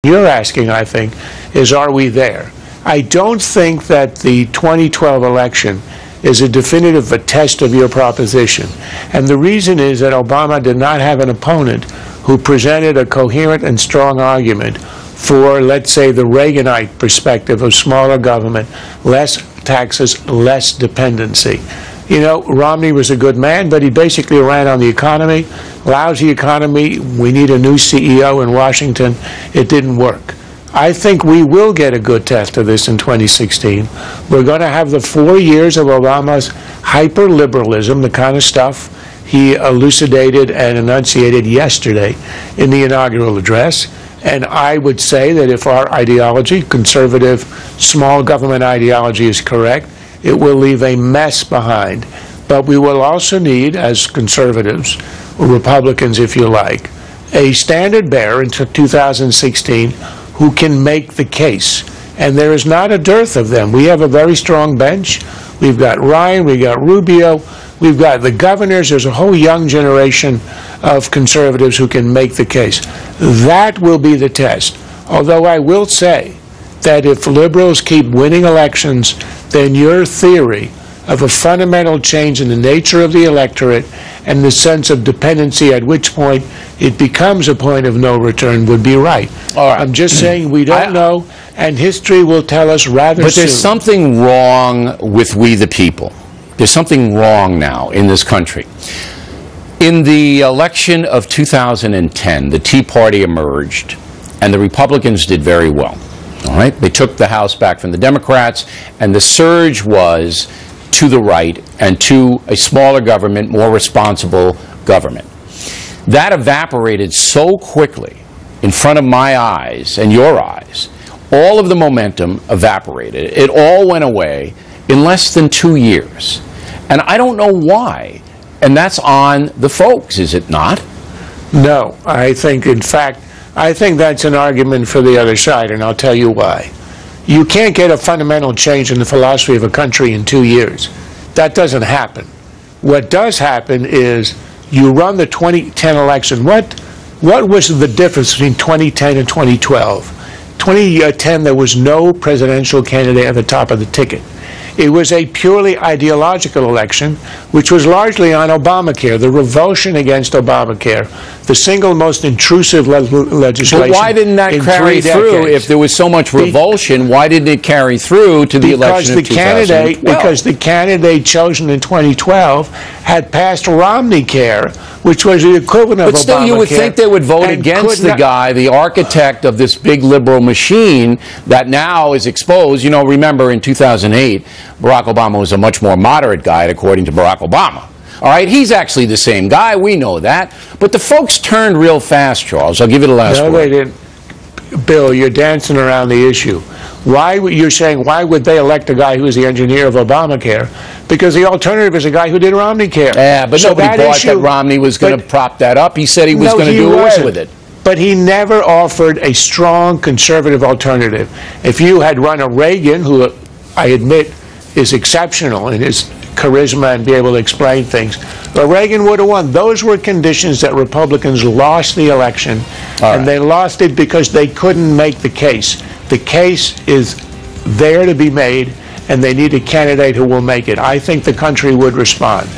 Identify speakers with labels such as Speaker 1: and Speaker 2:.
Speaker 1: you're asking, I think, is are we there? I don't think that the 2012 election is a definitive test of your proposition. And the reason is that Obama did not have an opponent who presented a coherent and strong argument for, let's say, the Reaganite perspective of smaller government, less taxes, less dependency. You know, Romney was a good man, but he basically ran on the economy. Lousy economy, we need a new CEO in Washington. It didn't work. I think we will get a good test of this in 2016. We're going to have the 4 years of Obama's hyper-liberalism, the kind of stuff he elucidated and enunciated yesterday in the inaugural address. And I would say that if our ideology, conservative, small government ideology, is correct, it will leave a mess behind. But we will also need, as conservatives, or Republicans if you like, a standard bearer in 2016 who can make the case. And there is not a dearth of them. We have a very strong bench. We've got Ryan, we've got Rubio, we've got the governors. There's a whole young generation of conservatives who can make the case. That will be the test. Although I will say that if liberals keep winning elections, then your theory of a fundamental change in the nature of the electorate and the sense of dependency, at which point it becomes a point of no return, would be right.
Speaker 2: All right.
Speaker 1: I'm just saying we don't know, and history will tell us rather soon.
Speaker 2: But there's something wrong with we the people. There's something wrong now in this country. In the election of 2010, the Tea Party emerged, and the Republicans did very well. All right? They took the House back from the Democrats, and the surge was to the right and to a smaller government, more responsible government. That evaporated so quickly in front of my eyes and your eyes. All of the momentum evaporated. It all went away in less than 2 years. And I don't know why. And that's on the folks, is it not?
Speaker 1: No, I think, in fact, I think that's an argument for the other side, and I'll tell you why. You can't get a fundamental change in the philosophy of a country in 2 years. That doesn't happen. What does happen is you run the 2010 election. What was the difference between 2010 and 2012? 2010, there was no presidential candidate at the top of the ticket. It was a purely ideological election, which was largely on Obamacare, the revulsion against Obamacare, the single most intrusive legislation.
Speaker 2: But why didn't that carry through? If there was so much revulsion, why didn't it carry through to the election of 2012?
Speaker 1: Because the candidate chosen in 2012 had passed Romneycare, which was the equivalent of Obamacare.
Speaker 2: But still, you would think they would vote against the guy, the architect of this big liberal machine that now is exposed. You know, remember in 2008, Barack Obama was a much more moderate guy, according to Barack Obama. All right, he's actually the same guy. We know that. But the folks turned real fast, Charles. I'll give you the last word.
Speaker 1: No, they didn't. Bill, you're dancing around the issue. You're saying, why would they elect a guy who was the engineer of Obamacare? Because the alternative is a guy who did Romneycare.
Speaker 2: Yeah, but so nobody bought that Romney was going to prop that up. He said he was going to do away with it.
Speaker 1: But he never offered a strong conservative alternative. If you had run a Reagan, who I admit is exceptional in his charisma and be able to explain things, but Reagan would have won. Those were conditions that Republicans lost the election, and they lost it because they couldn't make the case. The case is there to be made, and they need a candidate who will make it. I think the country would respond.